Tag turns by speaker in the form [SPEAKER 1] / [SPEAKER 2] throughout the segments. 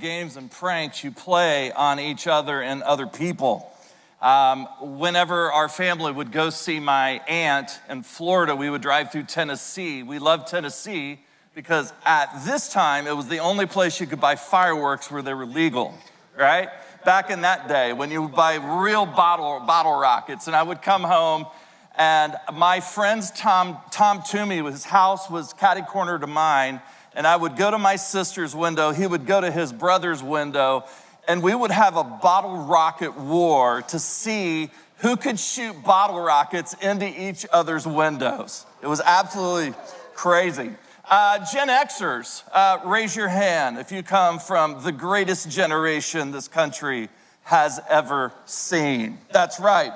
[SPEAKER 1] games and pranks you play on each other and other people. Whenever our family would go see my aunt in Florida, we would drive through Tennessee. We loved Tennessee because at this time, it was the only place you could buy fireworks where they were legal, right? Back in that day, when you would buy real bottle rockets. And I would come home, and my friend's Tom Toomey, his house was catty-corner to mine, and I would go to my sister's window, he would go to his brother's window, and we would have a bottle rocket war to see who could shoot bottle rockets into each other's windows. It was absolutely crazy. Gen Xers, raise your hand if you come from the greatest generation this country has ever seen. That's right.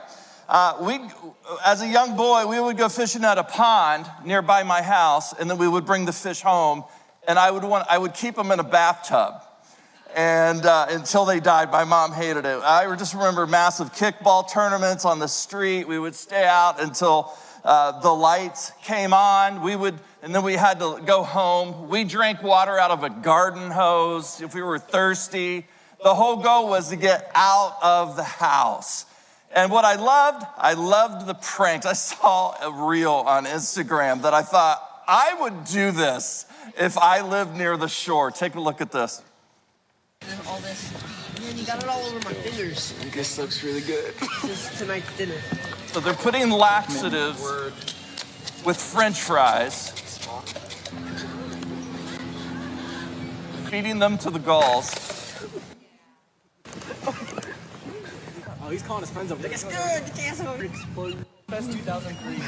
[SPEAKER 1] As a young boy, we would go fishing at a pond nearby my house, and then we would bring the fish home, and I would keep them in a bathtub. And until they died, my mom hated it. I just remember massive kickball tournaments on the street. We would stay out until the lights came on. And then we had to go home. We drank water out of a garden hose if we were thirsty. The whole goal was to get out of the house. And what I loved the pranks. I saw a reel on Instagram that I thought, I would do this if I lived near the shore. Take a look at this.
[SPEAKER 2] All this. Man, you got it all over my fingers.
[SPEAKER 3] This looks really good.
[SPEAKER 2] This is tonight's dinner.
[SPEAKER 1] So they're putting laxatives with French fries, feeding them to the gulls.
[SPEAKER 3] Oh, he's calling his friends over.
[SPEAKER 2] It's good. Get your ass over.
[SPEAKER 3] Explode Fest 2003.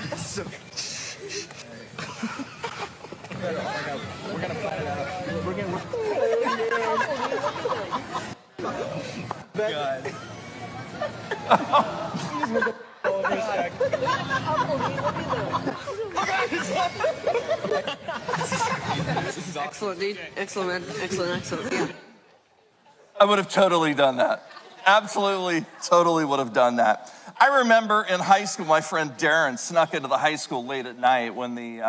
[SPEAKER 3] We're gonna plan it out. God.
[SPEAKER 2] Excellent, dude. Excellent, man. Excellent. Yeah.
[SPEAKER 1] I would have totally done that. Absolutely, totally would have done that. I remember in high school, my friend Darren snuck into the high school late at night when the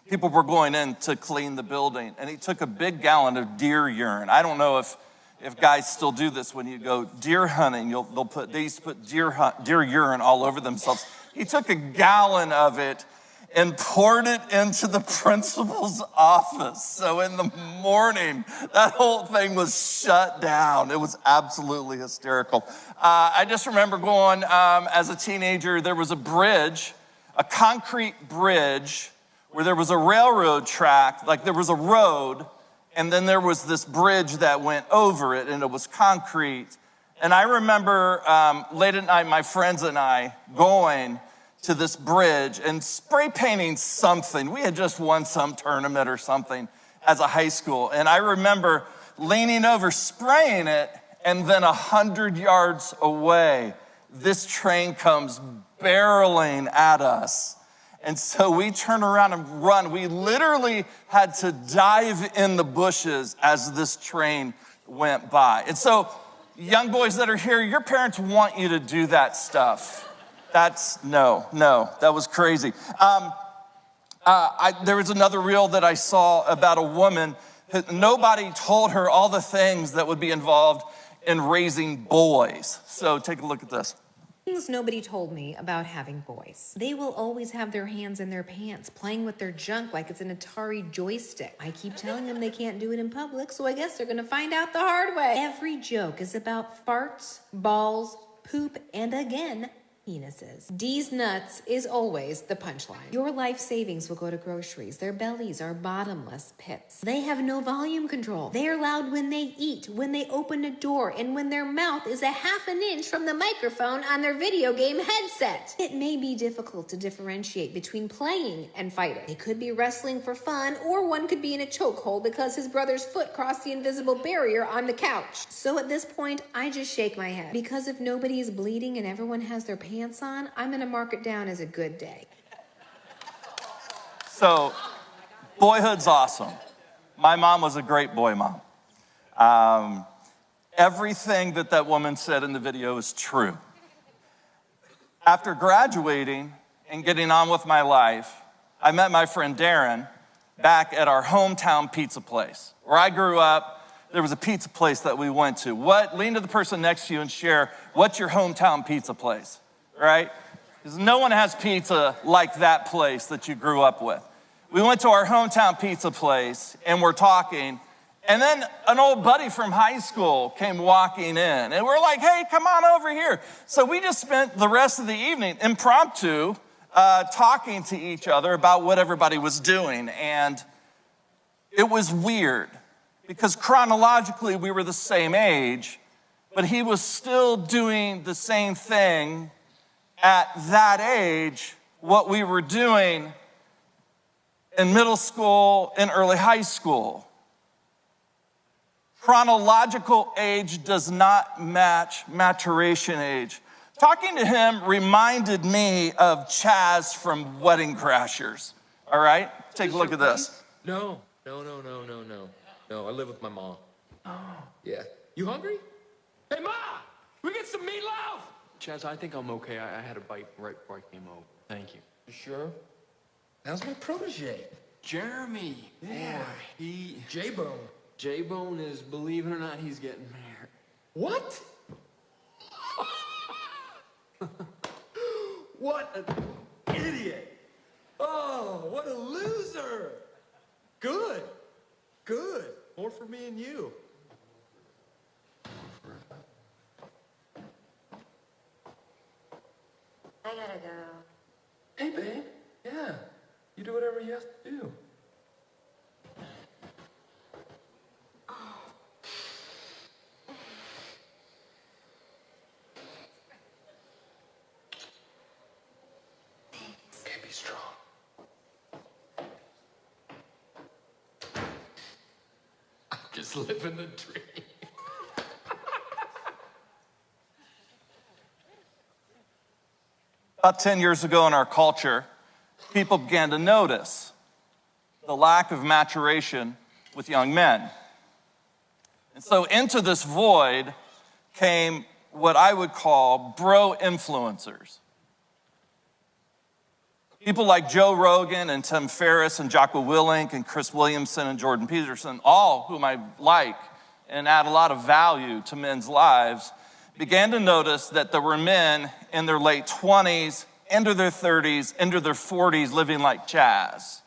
[SPEAKER 1] people were going in to clean the building, and he took a big gallon of deer urine. I don't know if guys still do this when you go deer hunting. They used to put deer urine all over themselves. He took a gallon of it and poured it into the principal's office. So in the morning, that whole thing was shut down. It was absolutely hysterical. I just remember going, as a teenager, there was a bridge, a concrete bridge, where there was a railroad track, like there was a road, and then there was this bridge that went over it, and it was concrete. And I remember late at night, my friends and I going to this bridge and spray painting something. We had just won some tournament or something as a high school. And I remember leaning over, spraying it, and then 100 yards away, this train comes barreling at us. And so we turn around and run. We literally had to dive in the bushes as this train went by. And so, young boys that are here, your parents want you to do that stuff. No, that was crazy. There was another reel that I saw about a woman. Nobody told her all the things that would be involved in raising boys. So take a look at this.
[SPEAKER 4] Things nobody told me about having boys. They will always have their hands in their pants, playing with their junk like it's an Atari joystick. I keep telling them they can't do it in public, so I guess they're gonna find out the hard way. Every joke is about farts, balls, poop, and again, penises. D's nuts is always the punchline. Your life savings will go to groceries. Their bellies are bottomless pits. They have no volume control. They are loud when they eat, when they open a door, and when their mouth is a half an inch from the microphone on their video game headset. It may be difficult to differentiate between playing and fighting. They could be wrestling for fun, or one could be in a chokehold because his brother's foot crossed the invisible barrier on the couch. So at this point, I just shake my head. Because if nobody is bleeding and everyone has their pants on, I'm gonna mark it down as a good day.
[SPEAKER 1] So, boyhood's awesome. My mom was a great boy mom. Everything that woman said in the video is true. After graduating and getting on with my life, I met my friend Darren, back at our hometown pizza place. Where I grew up, there was a pizza place that we went to. Lean to the person next to you and share, what's your hometown pizza place, right? Because no one has pizza like that place that you grew up with. We went to our hometown pizza place and we're talking, and then an old buddy from high school came walking in, and we're like, hey, come on over here. So we just spent the rest of the evening impromptu talking to each other about what everybody was doing, and it was weird because chronologically we were the same age, but he was still doing the same thing at that age, what we were doing in middle school and early high school. Chronological age does not match maturation age. Talking to him reminded me of Chaz from Wedding Crashers. All right, take a look at this.
[SPEAKER 5] No, I live with my mom. Oh. Yeah. You hungry? Hey, Ma! We get some meatloaf!
[SPEAKER 3] Chaz, I think I'm okay. I had a bite right before I came over. Thank you.
[SPEAKER 5] You sure? How's my protege?
[SPEAKER 3] Jeremy.
[SPEAKER 5] Yeah.
[SPEAKER 3] Boy,
[SPEAKER 5] J-Bone.
[SPEAKER 3] J-Bone is, believe it or not, he's getting married.
[SPEAKER 5] What? What an idiot! Oh, what a loser! Good. More for me and you.
[SPEAKER 6] I gotta go.
[SPEAKER 5] Hey, babe. Yeah. You do whatever you have to do. Okay, be strong. I'm just living the dream.
[SPEAKER 1] About 10 years ago in our culture, people began to notice the lack of maturation with young men. And so into this void came what I would call bro influencers. People like Joe Rogan and Tim Ferriss and Jocko Willink and Chris Williamson and Jordan Peterson, all whom I like and add a lot of value to men's lives, began to notice that there were men in their late 20s, into their 30s, into their 40s living like Chaz,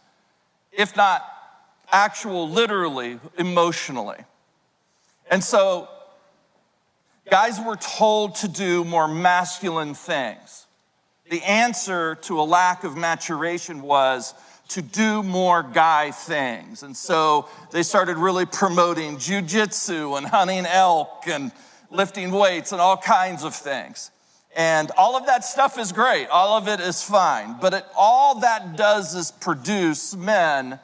[SPEAKER 1] if not literally, emotionally. And so guys were told to do more masculine things. The answer to a lack of maturation was to do more guy things. And so they started really promoting jujitsu and hunting elk and lifting weights and all kinds of things. And all of that stuff is great. All of it is fine. But all that does is produce men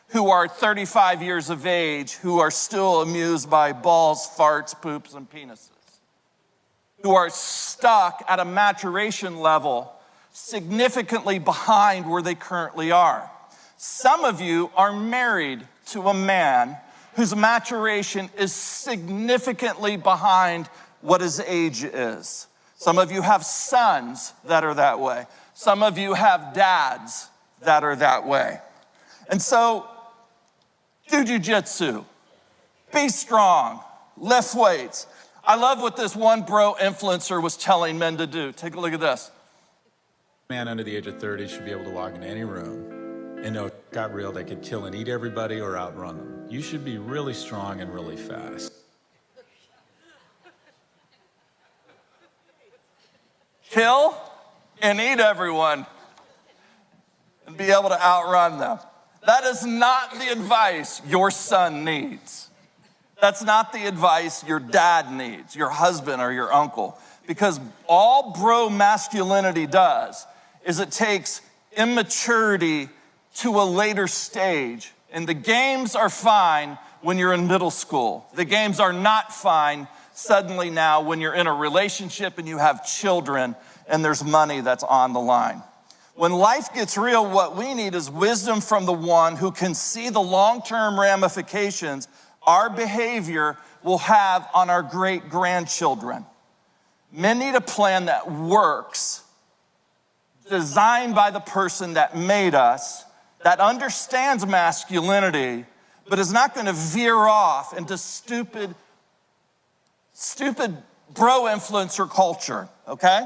[SPEAKER 1] who are 35 years of age who are still amused by balls, farts, poops, and penises. Who are stuck at a maturation level significantly behind where they currently are. Some of you are married to a man whose maturation is significantly behind what his age is. Some of you have sons that are that way. Some of you have dads that are that way. And so, do jujitsu, be strong, lift weights. I love what this one bro influencer was telling men to do. Take a look at this.
[SPEAKER 7] A man under the age of 30 should be able to walk into any room and know if it got real, they could kill and eat everybody or outrun them. You should be really strong and really fast.
[SPEAKER 1] Kill and eat everyone and be able to outrun them. That is not the advice your son needs. That's not the advice your dad needs, your husband or your uncle. Because all bro masculinity does is it takes immaturity to a later stage. And the games are fine when you're in middle school. The games are not fine suddenly now when you're in a relationship and you have children and there's money that's on the line. When life gets real, what we need is wisdom from the one who can see the long-term ramifications our behavior will have on our great-grandchildren. Men need a plan that works, designed by the person that made us, that understands masculinity, but is not going to veer off into stupid bro influencer culture, okay?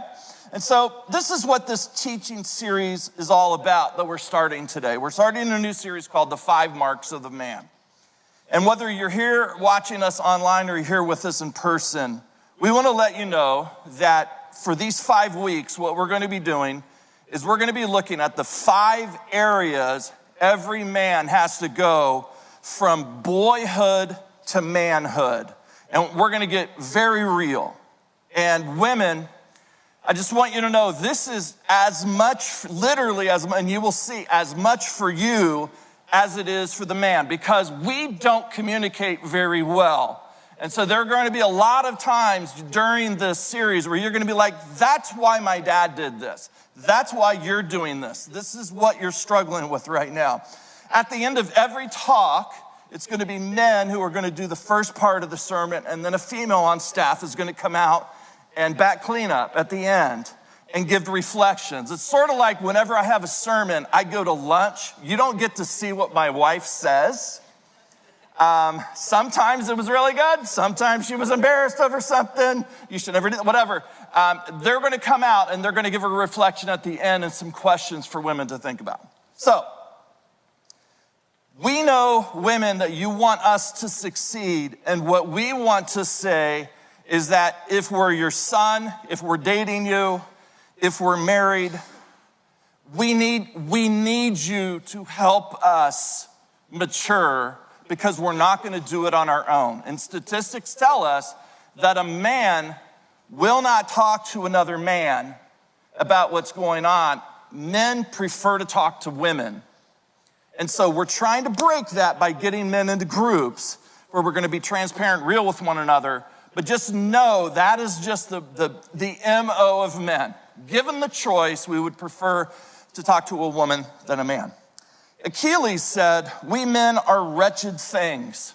[SPEAKER 1] And so this is what this teaching series is all about that we're starting today. We're starting a new series called The 5 Marks of the Man. And whether you're here watching us online or you're here with us in person, we want to let you know that for these 5 weeks, what we're going to be doing is we're going to be looking at the 5 areas every man has to go from boyhood to manhood. And we're going to get very real. And women, I just want you to know this is as much, literally, and you will see, as much for you as it is for the man, because we don't communicate very well. And so there are going to be a lot of times during this series where you're going to be like, that's why my dad did this. That's why you're doing this. This is what you're struggling with right now. At the end of every talk, it's going to be men who are going to do the first part of the sermon, and then a female on staff is going to come out and back cleanup at the end and give reflections. It's sort of like whenever I have a sermon, I go to lunch. You don't get to see what my wife says. Sometimes it was really good. Sometimes she was embarrassed over something. You should never do that, whatever. They're going to come out and they're going to give a reflection at the end and some questions for women to think about. So, we know, women, that you want us to succeed, and what we want to say is that if we're your son, if we're dating you, if we're married, we need you to help us mature, because we're not going to do it on our own. And statistics tell us that a man will not talk to another man about what's going on. Men prefer to talk to women. And so we're trying to break that by getting men into groups where we're going to be transparent, real with one another. But just know that is just the MO of men. Given the choice, we would prefer to talk to a woman than a man. Achilles said, we men are wretched things.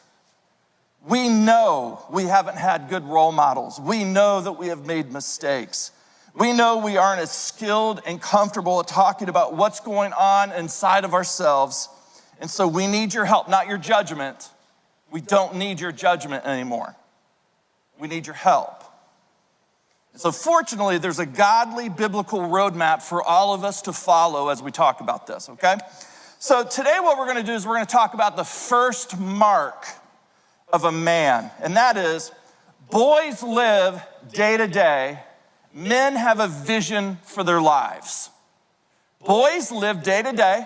[SPEAKER 1] We know we haven't had good role models. We know that we have made mistakes. We know we aren't as skilled and comfortable at talking about what's going on inside of ourselves. And so we need your help, not your judgment. We don't need your judgment anymore. We need your help. So fortunately, there's a godly biblical roadmap for all of us to follow as we talk about this, okay? So today what we're going to do is we're going to talk about the first mark of a man. And that is, boys live day to day. Men have a vision for their lives. Boys live day to day.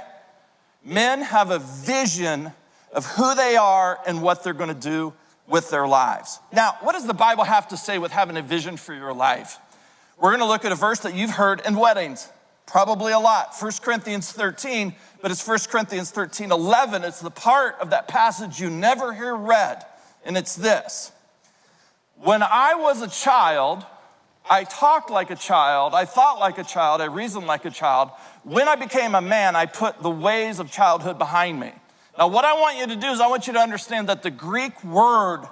[SPEAKER 1] Men have a vision of who they are and what they're going to do with their lives. Now, what does the Bible have to say with having a vision for your life? We're going to look at a verse that you've heard in weddings, probably a lot, 1 Corinthians 13, but it's 1 Corinthians 13:11. It's the part of that passage you never hear read, and it's this. When I was a child, I talked like a child, I thought like a child, I reasoned like a child. When I became a man, I put the ways of childhood behind me. Now, what I want you to do is I want you to understand that the Greek word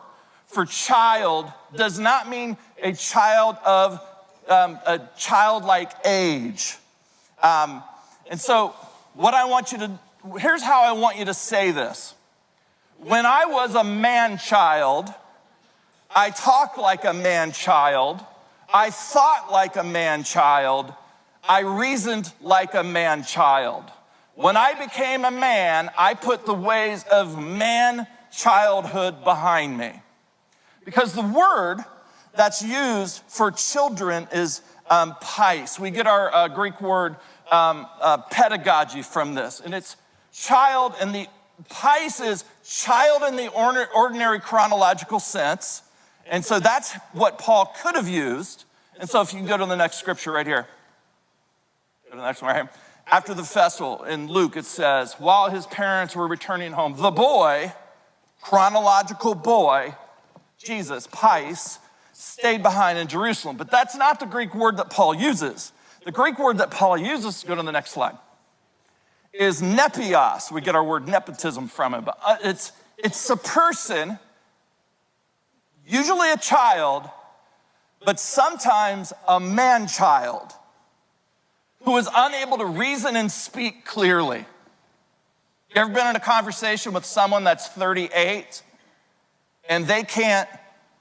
[SPEAKER 1] for child does not mean a child of a childlike age. And so what I want you to, here's how I want you to say this. When I was a man-child, I talked like a man-child, I thought like a man-child, I reasoned like a man-child. When I became a man, I put the ways of man-childhood behind me. Because the word that's used for children is pais. We get our Greek word pedagogy from this. And it's child, and the pais is child in the ordinary chronological sense. And so that's what Paul could have used. And so if you can go to the next scripture right here. Go to the next one right here. After the festival in Luke, it says, while his parents were returning home, the boy, chronological boy, Jesus, pais, stayed behind in Jerusalem. But that's not the Greek word that Paul uses. The Greek word that Paul uses, go to the next slide, is nepios. We get our word nepotism from it. But it's a person, usually a child, but sometimes a man-child, who is unable to reason and speak clearly. You ever been in a conversation with someone that's 38 and they can't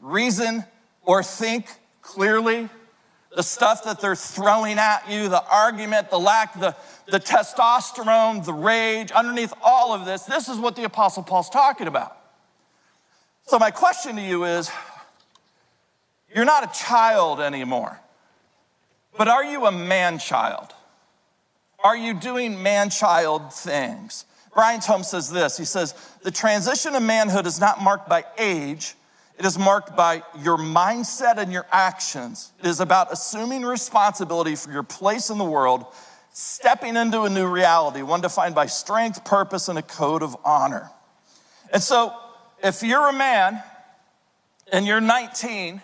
[SPEAKER 1] reason or think clearly? The stuff that they're throwing at you, the argument, the testosterone, the rage, underneath all of this, this is what the Apostle Paul's talking about. So my question to you is, you're not a child anymore, but are you a man-child? Are you doing man-child things? Brian Tome says this, he says, the transition to manhood is not marked by age, it is marked by your mindset and your actions. It is about assuming responsibility for your place in the world, stepping into a new reality, one defined by strength, purpose, and a code of honor. And so, if you're a man and you're 19,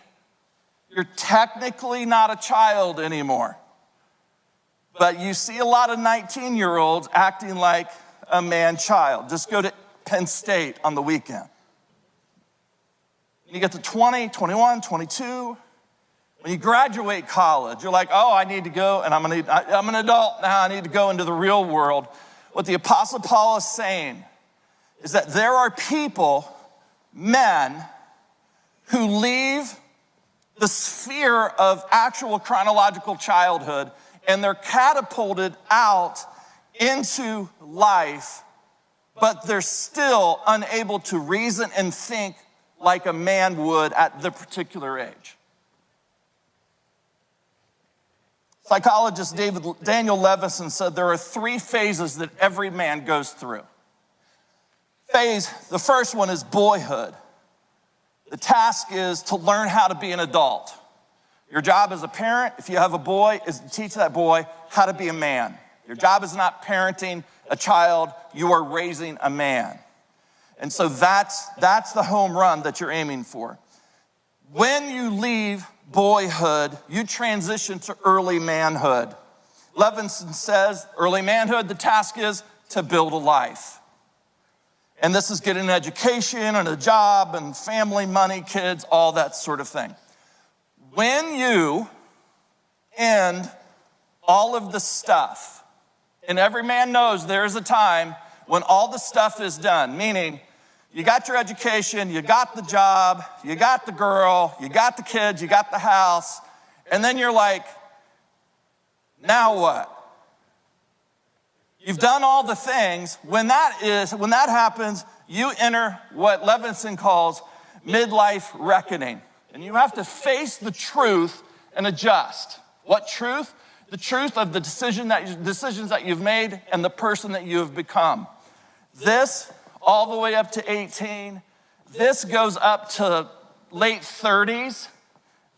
[SPEAKER 1] you're technically not a child anymore. But you see a lot of 19-year-olds acting like a man-child. Just go to Penn State on the weekend. You get to 20, 21, 22. When you graduate college, you're like, oh, I need to go, and I'm an adult now, I need to go into the real world. What the Apostle Paul is saying is that there are people, men, who leave the sphere of actual chronological childhood and they're catapulted out into life, but they're still unable to reason and think like a man would at the particular age. Psychologist Daniel Levison said there are 3 phases that every man goes through. The first one is boyhood. The task is to learn how to be an adult. Your job as a parent, if you have a boy, is to teach that boy how to be a man. Your job is not parenting a child, you are raising a man. And so that's the home run that you're aiming for. When you leave boyhood, you transition to early manhood. Levinson says, early manhood, the task is to build a life. And this is getting an education and a job and family, money, kids, all that sort of thing. When you end all of the stuff, and every man knows there is a time when all the stuff is done, meaning you got your education, you got the job, you got the girl, you got the kids, you got the house, and then you're like, now what? You've done all the things. When that happens, you enter what Levinson calls midlife reckoning. And you have to face the truth and adjust. What truth? The truth of the decisions that you've made and the person that you have become. This, all the way up to 18. This goes up to late 30s.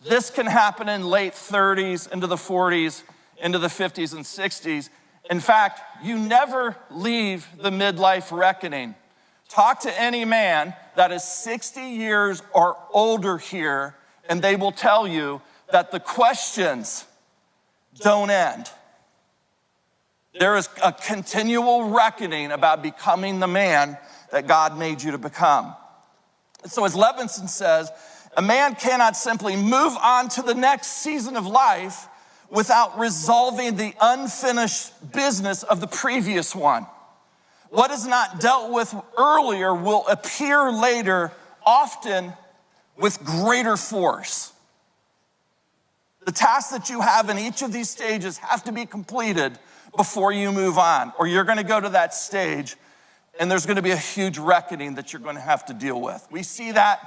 [SPEAKER 1] This can happen in late 30s, into the 40s, into the 50s and 60s. In fact, you never leave the midlife reckoning. Talk to any man that is 60 years or older here, and they will tell you that the questions don't end. There is a continual reckoning about becoming the man that God made you to become. So as Levinson says, a man cannot simply move on to the next season of life without resolving the unfinished business of the previous one. What is not dealt with earlier will appear later, often with greater force. The tasks that you have in each of these stages have to be completed before you move on, or you're gonna go to that stage and there's gonna be a huge reckoning that you're gonna have to deal with. We see that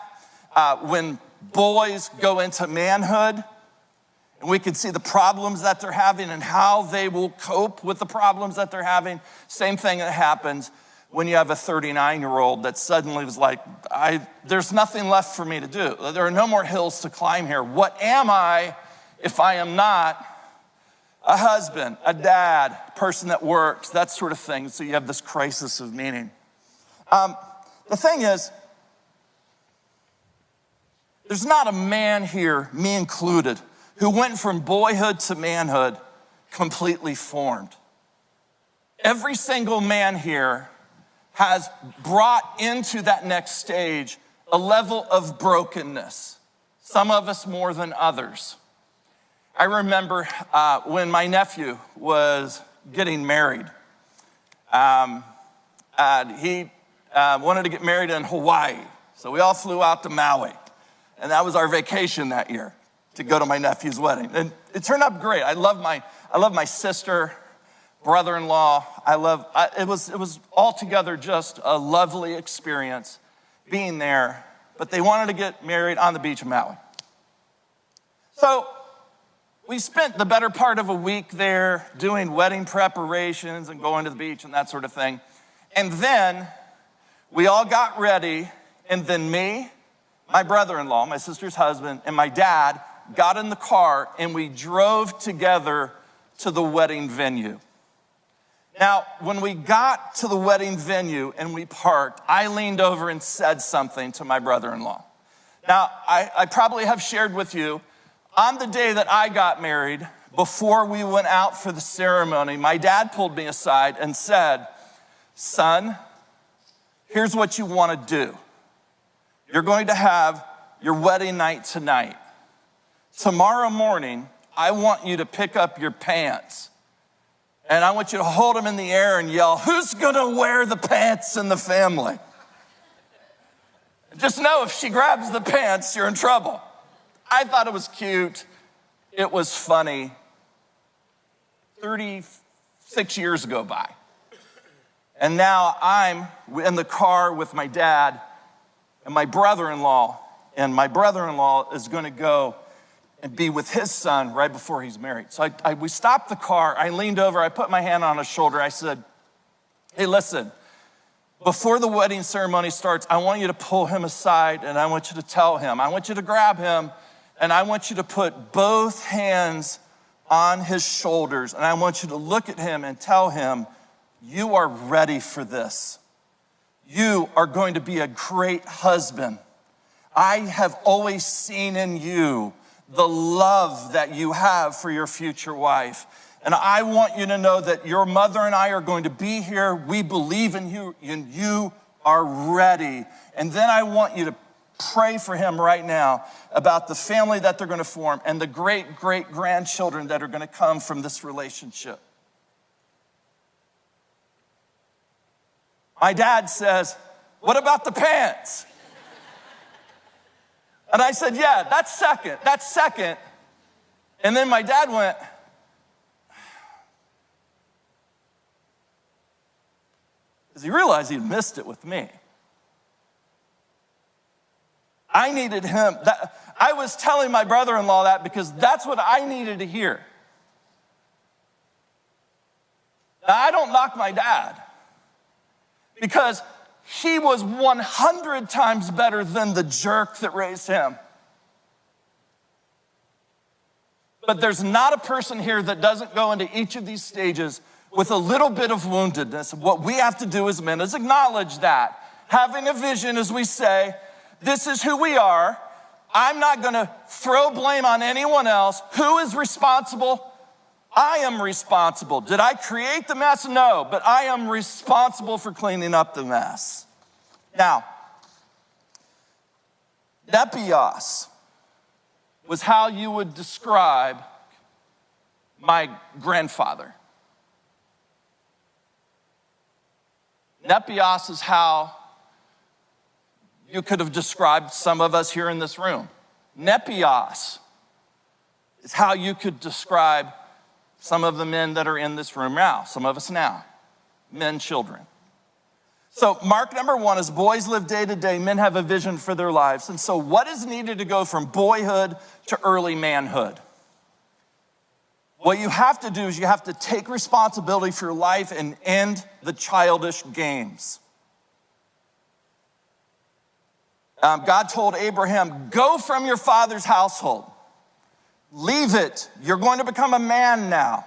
[SPEAKER 1] when boys go into manhood, and we can see the problems that they're having and how they will cope with the problems that they're having. Same thing that happens when you have a 39-year-old that suddenly was like, there's nothing left for me to do. There are no more hills to climb here. What am I if I am not a husband, a dad, person that works, that sort of thing? So you have this crisis of meaning. The thing is, there's not a man here, me included, who went from boyhood to manhood completely formed. Every single man here has brought into that next stage a level of brokenness, some of us more than others. I remember when my nephew was getting married. and he wanted to get married in Hawaii. So we all flew out to Maui. And that was our vacation that year, to go to my nephew's wedding. And it turned out great. I love my sister, brother-in-law. It was altogether just a lovely experience being there. But they wanted to get married on the beach of Maui. So we spent the better part of a week there doing wedding preparations and going to the beach and that sort of thing. And then we all got ready, and then me, my brother-in-law, my sister's husband, and my dad got in the car, and we drove together to the wedding venue. Now, when we got to the wedding venue and we parked, I leaned over and said something to my brother-in-law. Now, I probably have shared with you, on the day that I got married, before we went out for the ceremony, my dad pulled me aside and said, "Son, here's what you want to do. You're going to have your wedding night tonight. Tomorrow morning, I want you to pick up your pants. And I want you to hold them in the air and yell, 'Who's gonna wear the pants in the family?' Just know if she grabs the pants, you're in trouble." I thought it was cute. It was funny. 36 years go by. And now I'm in the car with my dad and my brother-in-law, and my brother-in-law is gonna go and be with his son right before he's married. So we stopped the car, I leaned over, I put my hand on his shoulder, I said, "Hey, listen, before the wedding ceremony starts, I want you to pull him aside and I want you to tell him, I want you to grab him and I want you to put both hands on his shoulders and I want you to look at him and tell him, you are ready for this. You are going to be a great husband. I have always seen in you the love that you have for your future wife. And I want you to know that your mother and I are going to be here. We believe in you and you are ready." And then I want you to pray for him right now about the family that they're going to form and the great-great-grandchildren that are going to come from this relationship. My dad says, "What about the pants?" And I said, "Yeah, that's second. And then my dad went, because he realized he'd missed it with me. I needed him. I was telling my brother-in-law that because that's what I needed to hear. Now, I don't knock my dad because he was 100 times better than the jerk that raised him. But there's not a person here that doesn't go into each of these stages with a little bit of woundedness. What we have to do as men is acknowledge that. Having a vision, as we say, this is who we are. I'm not going to throw blame on anyone else. Who is responsible? I am responsible. Did I create the mess? No, but I am responsible for cleaning up the mess. Now, nepios was how you would describe my grandfather. Nepios is how you could have described some of us here in this room. Nepios is how you could describe some of the men that are in this room now, some of us now, men, children. So mark number 1 is boys live day to day, men have a vision for their lives. And so what is needed to go from boyhood to early manhood? What you have to do is you have to take responsibility for your life and end the childish games. God told Abraham, go from your father's household. Leave it. You're going to become a man now.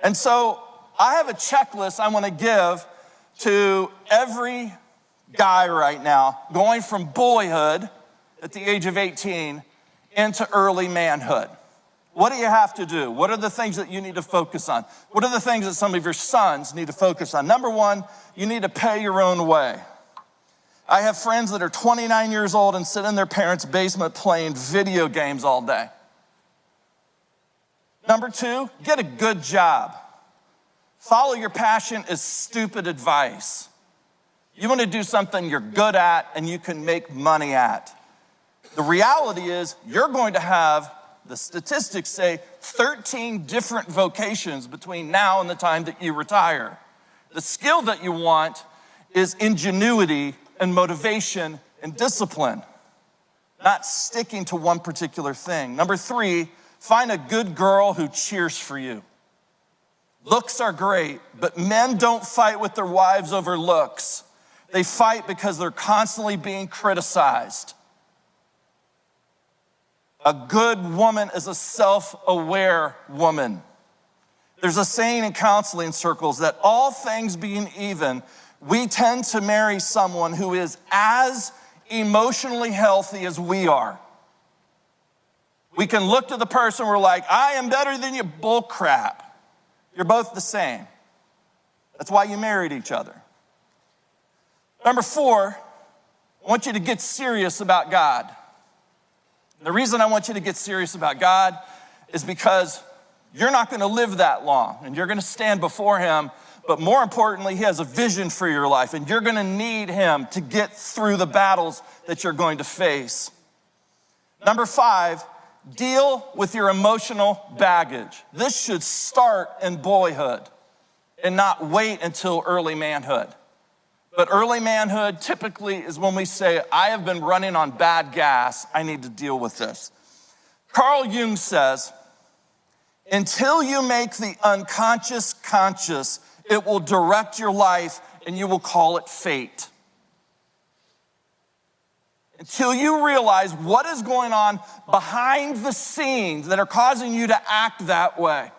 [SPEAKER 1] And so I have a checklist I want to give to every guy right now going from boyhood at the age of 18 into early manhood. What do you have to do? What are the things that you need to focus on? What are the things that some of your sons need to focus on? Number 1, you need to pay your own way. I have friends that are 29 years old and sit in their parents' basement playing video games all day. Number 2, get a good job. Follow your passion is stupid advice. You want to do something you're good at and you can make money at. The reality is you're going to have, the statistics say, 13 different vocations between now and the time that you retire. The skill that you want is ingenuity and motivation and discipline, not sticking to one particular thing. Number 3, find a good girl who cheers for you. Looks are great, but men don't fight with their wives over looks. They fight because they're constantly being criticized. A good woman is a self-aware woman. There's a saying in counseling circles that all things being even, we tend to marry someone who is as emotionally healthy as we are. We can look to the person, we're like, I am better than you, bull crap. You're both the same. That's why you married each other. Number 4, I want you to get serious about God. The reason I want you to get serious about God is because you're not going to live that long, and you're going to stand before him, but more importantly, he has a vision for your life, and you're going to need him to get through the battles that you're going to face. Number 5, deal with your emotional baggage. This should start in boyhood and not wait until early manhood. But early manhood typically is when we say, I have been running on bad gas, I need to deal with this. Carl Jung says, until you make the unconscious conscious, it will direct your life and you will call it fate. Until you realize what is going on behind the scenes that are causing you to act that way.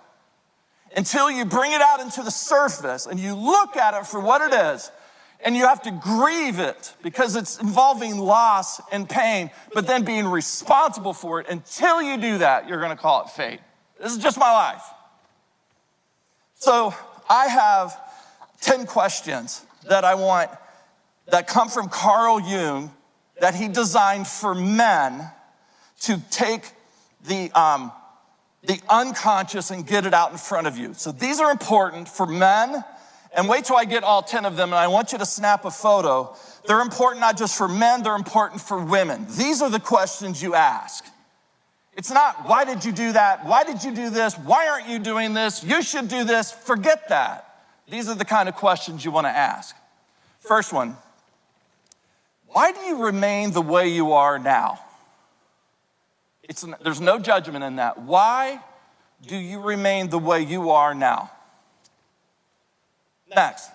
[SPEAKER 1] Until you bring it out into the surface and you look at it for what it is. And you have to grieve it because it's involving loss and pain, but then being responsible for it. Until you do that, you're going to call it fate. This is just my life. So I have 10 questions that I want that come from Carl Jung that he designed for men to take the unconscious and get it out in front of you. So these are important for men. And wait till I get all 10 of them, and I want you to snap a photo. They're important not just for men, they're important for women. These are the questions you ask. It's not, why did you do that? Why did you do this? Why aren't you doing this? You should do this. Forget that. These are the kind of questions you want to ask. First one, why do you remain the way you are now? There's no judgment in that. Why do you remain the way you are now? Next.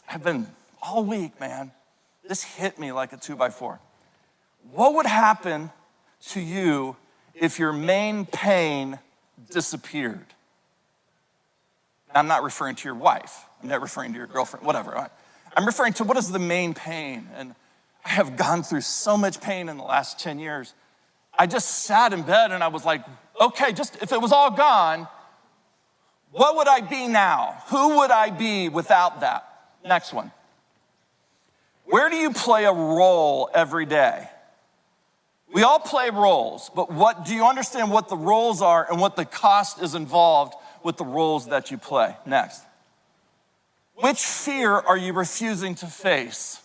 [SPEAKER 1] I've been all week, man. This hit me like a 2x4. What would happen to you if your main pain disappeared? I'm not referring to your wife. I'm not referring to your girlfriend, whatever. I'm referring to what is the main pain. And I have gone through so much pain in the last 10 years. I just sat in bed and I was like, okay, just if it was all gone, what would I be now? Who would I be without that? Next one. Where do you play a role every day? We all play roles, but do you understand what the roles are and what the cost is involved with the roles that you play? Next. Which fear are you refusing to face?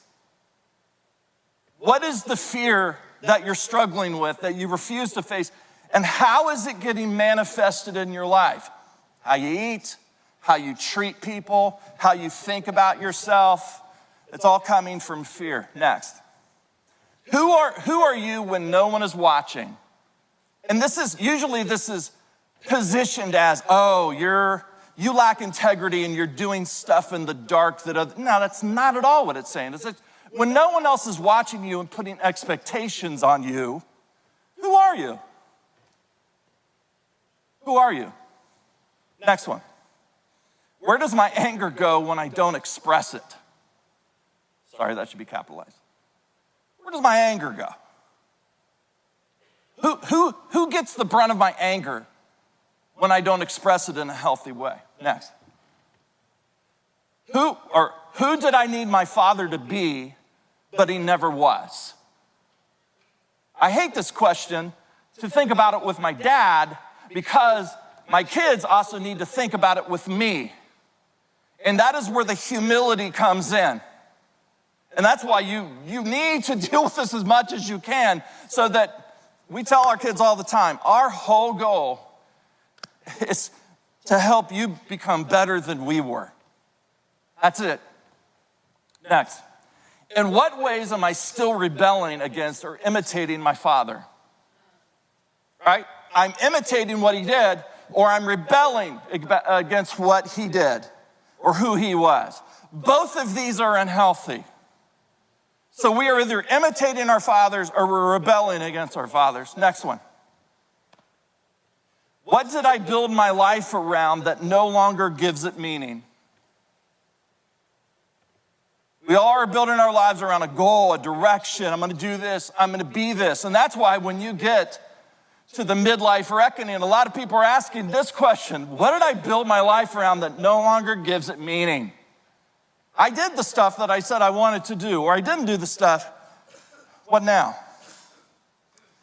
[SPEAKER 1] What is the fear that you're struggling with, that you refuse to face, and how is it getting manifested in your life? How you eat, how you treat people, how you think about yourself. It's all coming from fear. Next. Who are you when no one is watching? And this is positioned as, oh, you lack integrity and you're doing stuff in the dark no, that's not at all what it's saying. It's like, when no one else is watching you and putting expectations on you, who are you? Who are you? Next one. Where does my anger go when I don't express it? Sorry, that should be capitalized. Where does my anger go? Who gets the brunt of my anger when I don't express it in a healthy way? Next. Who did I need my father to be, but he never was? I hate this question to think about it with my dad because my kids also need to think about it with me. And that is where the humility comes in. And that's why you need to deal with this as much as you can, so that we tell our kids all the time, our whole goal is to help you become better than we were. That's it. Next. In what ways am I still rebelling against or imitating my father? Right? I'm imitating what he did, or I'm rebelling against what he did or who he was. Both of these are unhealthy. So we are either imitating our fathers or we're rebelling against our fathers. Next one. What did I build my life around that no longer gives it meaning? We all are building our lives around a goal, a direction. I'm going to do this. I'm going to be this. And that's why when you get to the midlife reckoning, a lot of people are asking this question: what did I build my life around that no longer gives it meaning? I did the stuff that I said I wanted to do, or I didn't do the stuff. What now?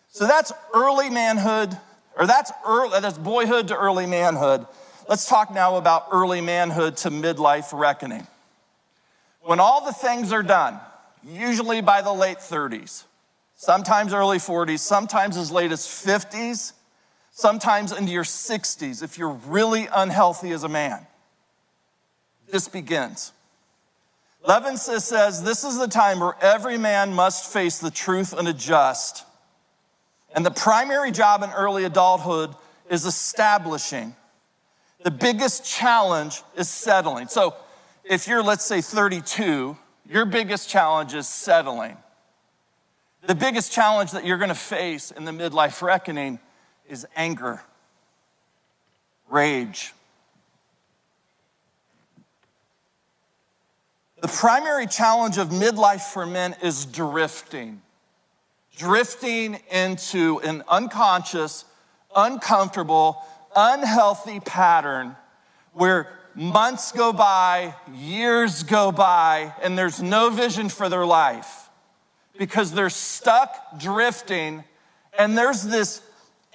[SPEAKER 1] So that's early manhood, or that's boyhood to early manhood. Let's talk now about early manhood to midlife reckoning. When all the things are done, usually by the late 30s, sometimes early 40s, sometimes as late as 50s, sometimes into your 60s, if you're really unhealthy as a man, this begins. Levinson says this is the time where every man must face the truth and adjust. And the primary job in early adulthood is establishing. The biggest challenge is settling. So if you're, let's say, 32, your biggest challenge is settling. The biggest challenge that you're going to face in the midlife reckoning is anger, rage. The primary challenge of midlife for men is drifting. Drifting into an unconscious, uncomfortable, unhealthy pattern where months go by, years go by, and there's no vision for their life because they're stuck drifting, and there's this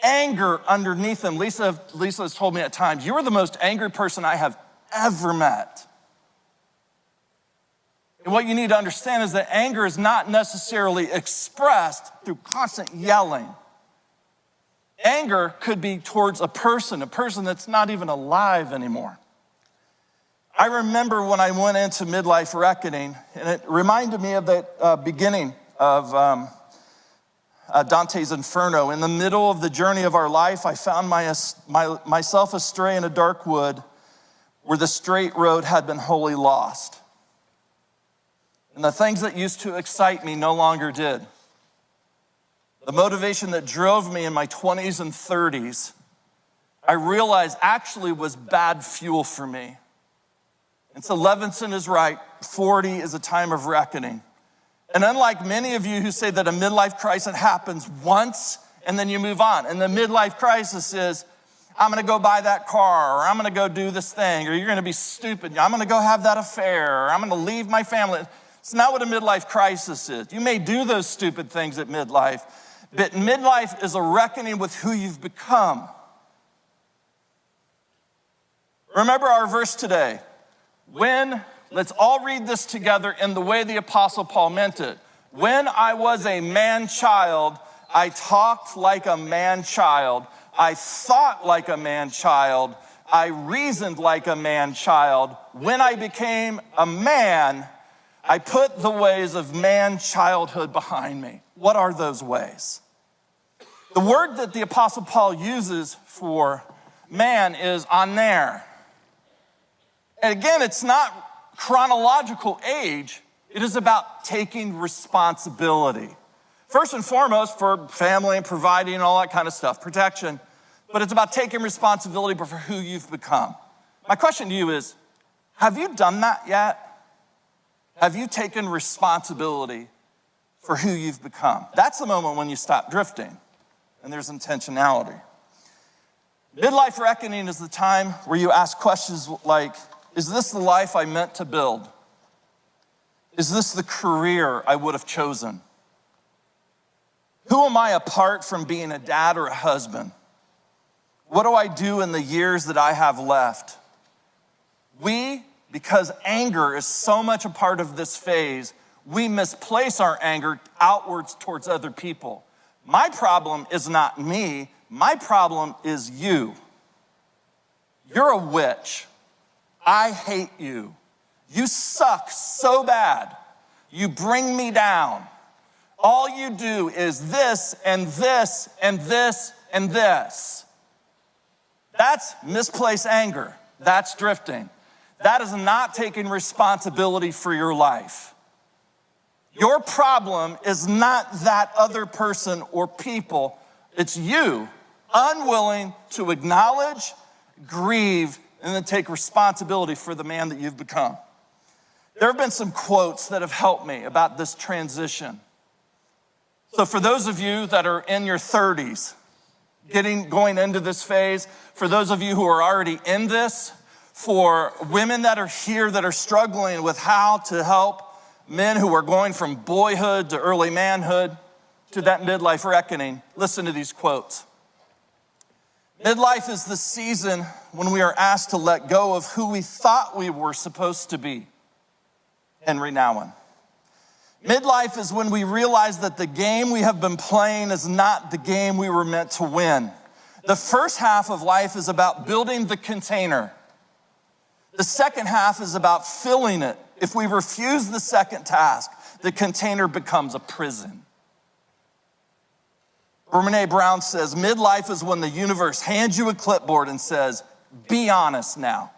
[SPEAKER 1] anger underneath them. Lisa has told me at times, "You are the most angry person I have ever met." And what you need to understand is that anger is not necessarily expressed through constant yelling. Anger could be towards a person that's not even alive anymore. I remember when I went into midlife reckoning, and it reminded me of that beginning of Dante's Inferno. In the middle of the journey of our life, I found myself astray in a dark wood where the straight road had been wholly lost. And the things that used to excite me no longer did. The motivation that drove me in my 20s and 30s, I realized actually was bad fuel for me. And so Levinson is right, 40 is a time of reckoning. And unlike many of you who say that a midlife crisis happens once and then you move on, and the midlife crisis is, I'm gonna go buy that car, or I'm gonna go do this thing, or you're gonna be stupid, I'm gonna go have that affair, or I'm gonna leave my family. It's not what a midlife crisis is. You may do those stupid things at midlife, but midlife is a reckoning with who you've become. Remember our verse today. Let's all read this together in the way the Apostle Paul meant it. When I was a man-child, I talked like a man-child. I thought like a man-child. I reasoned like a man-child. When I became a man, I put the ways of man-childhood behind me. What are those ways? The word that the Apostle Paul uses for man is aner. And again, it's not chronological age. It is about taking responsibility. First and foremost, for family and providing and all that kind of stuff, protection. But it's about taking responsibility for who you've become. My question to you is, have you done that yet? Have you taken responsibility for who you've become? That's the moment when you stop drifting and there's intentionality. Midlife reckoning is the time where you ask questions like, is this the life I meant to build? Is this the career I would have chosen? Who am I apart from being a dad or a husband? What do I do in the years that I have left? Because anger is so much a part of this phase, we misplace our anger outwards towards other people. My problem is not me. My problem is you. You're a witch. I hate you. You suck so bad. You bring me down. All you do is this and this and this and this. That's misplaced anger. That's drifting. That is not taking responsibility for your life. Your problem is not that other person or people. It's you unwilling to acknowledge, grieve, and then take responsibility for the man that you've become. There have been some quotes that have helped me about this transition. So for those of you that are in your 30s, going into this phase, for those of you who are already in this, for women that are here that are struggling with how to help men who are going from boyhood to early manhood to that midlife reckoning, listen to these quotes. Midlife is the season when we are asked to let go of who we thought we were supposed to be. Henry Nouwen. Midlife is when we realize that the game we have been playing is not the game we were meant to win. The first half of life is about building the container. The second half is about filling it. If we refuse the second task, the container becomes a prison. Brené Brown says, midlife is when the universe hands you a clipboard and says, be honest now.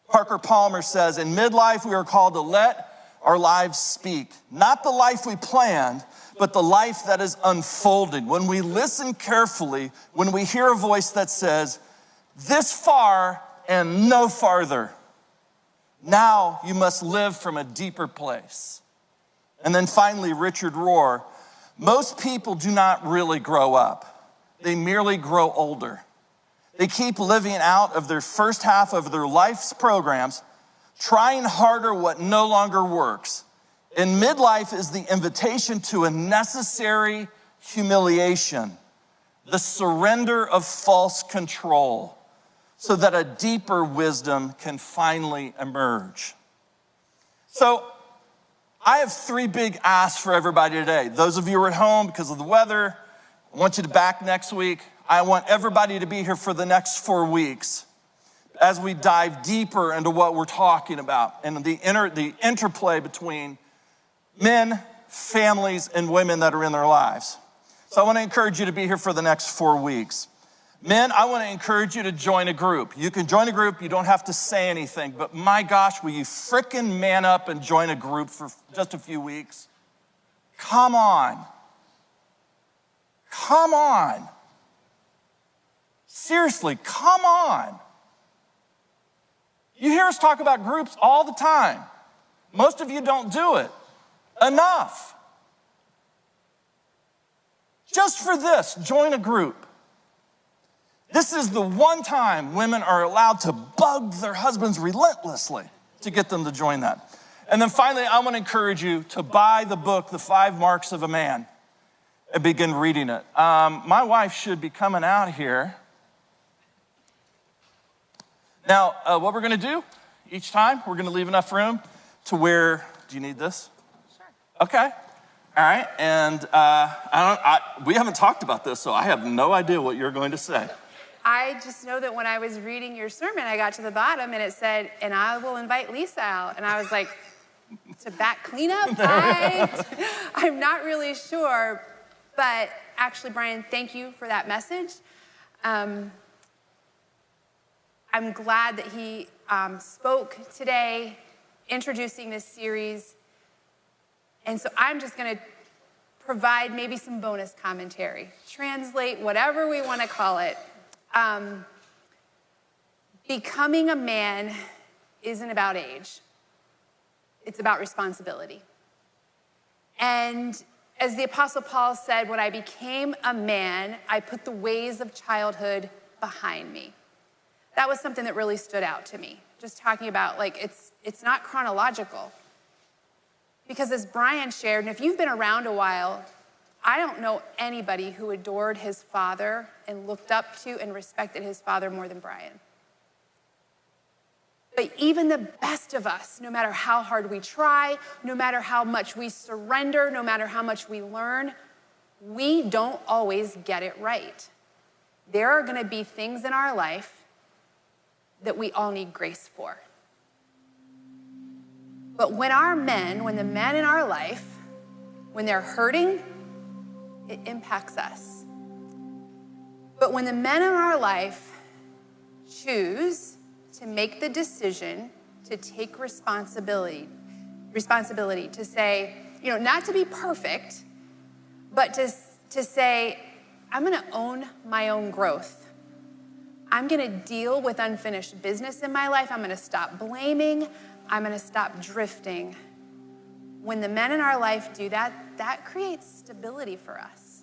[SPEAKER 1] Parker Palmer says, in midlife we are called to let our lives speak. Not the life we planned, but the life that is unfolding. When we listen carefully, when we hear a voice that says, this far and no farther. Now you must live from a deeper place. And then finally, Richard Rohr, most people do not really grow up. They merely grow older. They keep living out of their first half of their life's programs, trying harder what no longer works. And midlife is the invitation to a necessary humiliation, the surrender of false control, so that a deeper wisdom can finally emerge. So I have 3 big asks for everybody today. Those of you who are at home because of the weather, I want you to back next week. I want everybody to be here for the next 4 weeks as we dive deeper into what we're talking about and the interplay between men, families, and women that are in their lives. So I want to encourage you to be here for the next 4 weeks. Men, I want to encourage you to join a group. You can join a group, you don't have to say anything, but my gosh, will you frickin' man up and join a group for just a few weeks? Come on. Come on. Seriously, come on. You hear us talk about groups all the time. Most of you don't do it enough. Just for this, join a group. This is the one time women are allowed to bug their husbands relentlessly to get them to join that. And then finally, I want to encourage you to buy the book, The 5 Marks of a Man, and begin reading it. My wife should be coming out here. Now, what we're going to do each time, we're going to leave enough room to where, do you need this?
[SPEAKER 6] Sure.
[SPEAKER 1] Okay. All right. And we haven't talked about this, so I have no idea what you're going to say.
[SPEAKER 6] I just know that when I was reading your sermon, I got to the bottom and it said, and I will invite Lisa out. And I was like, to back cleanup? I'm not really sure. But actually, Brian, thank you for that message. I'm glad that he spoke today, introducing this series. And so I'm just going to provide maybe some bonus commentary, translate whatever we want to call it. Becoming a man isn't about age. It's about responsibility. And as the Apostle Paul said, when I became a man, I put the ways of childhood behind me. That was something that really stood out to me. Just talking about, like, it's not chronological. Because as Brian shared, and if you've been around a while, I don't know anybody who adored his father and looked up to and respected his father more than Brian. But even the best of us, no matter how hard we try, no matter how much we surrender, no matter how much we learn, we don't always get it right. There are going to be things in our life that we all need grace for. But when the men in our life, when they're hurting, it impacts us. But when the men in our life choose to make the decision to take responsibility, to say, not to be perfect, but to say, I'm gonna own my own growth. I'm gonna deal with unfinished business in my life. I'm gonna stop blaming. I'm gonna stop drifting. When the men in our life do that, that creates stability for us.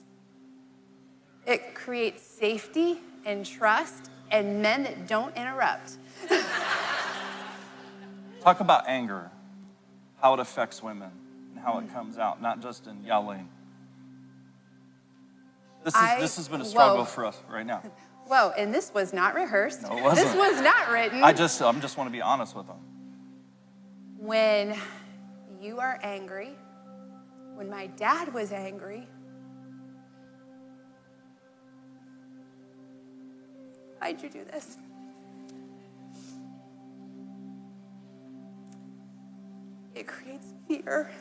[SPEAKER 6] It creates safety and trust and men that don't interrupt.
[SPEAKER 1] Talk about anger, how it affects women, and how it comes out, not just in yelling. This has been a struggle for us right now.
[SPEAKER 6] Whoa, and this was not rehearsed.
[SPEAKER 1] No, it wasn't.
[SPEAKER 6] This was not written.
[SPEAKER 1] I just want to be honest with them.
[SPEAKER 6] When you are angry, when my dad was angry, why'd you do this? It creates fear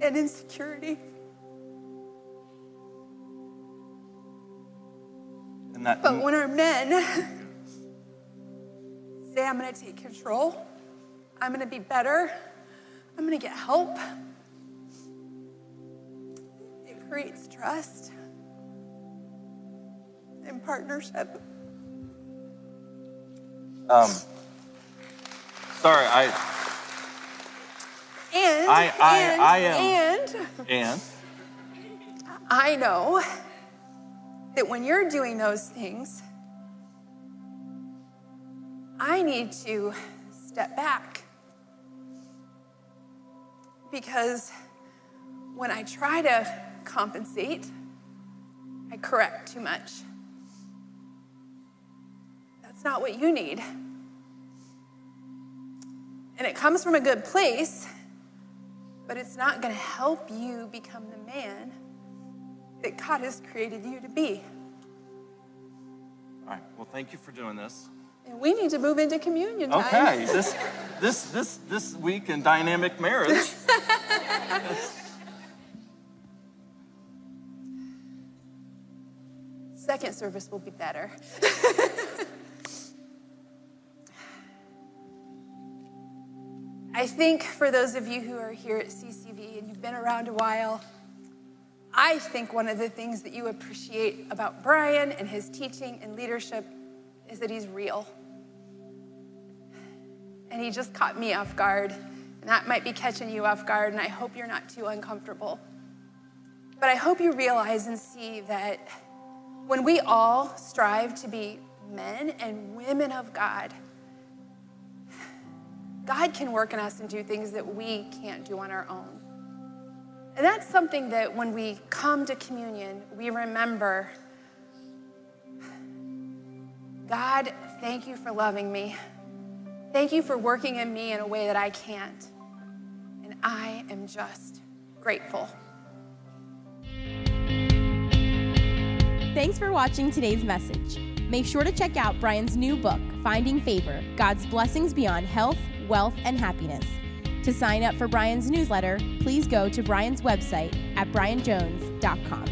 [SPEAKER 6] and insecurity. But when our men say, I'm going to take control, I'm going to be better, I'm going to get help, it creates trust and partnership.
[SPEAKER 1] Sorry,
[SPEAKER 6] And I know that when you're doing those things, I need to step back. Because when I try to compensate, I correct too much. That's not what you need. And it comes from a good place, but it's not going to help you become the man that God has created you to be.
[SPEAKER 1] All right, well, thank you for doing this.
[SPEAKER 6] And we need to move into communion time.
[SPEAKER 1] Okay, this week in dynamic marriage.
[SPEAKER 6] Second service will be better. I think for those of you who are here at CCV and you've been around a while, I think one of the things that you appreciate about Brian and his teaching and leadership is that he's real. And he just caught me off guard. And that might be catching you off guard, and I hope you're not too uncomfortable. But I hope you realize and see that when we all strive to be men and women of God, God can work in us and do things that we can't do on our own. And that's something that when we come to communion, we remember, God, thank you for loving me. Thank you for working in me in a way that I can't. And I am just grateful.
[SPEAKER 8] Thanks for watching today's message. Make sure to check out Brian's new book, Finding Favor, God's Blessings Beyond Health, Wealth, and Happiness. To sign up for Brian's newsletter, please go to Brian's website at brianjones.com.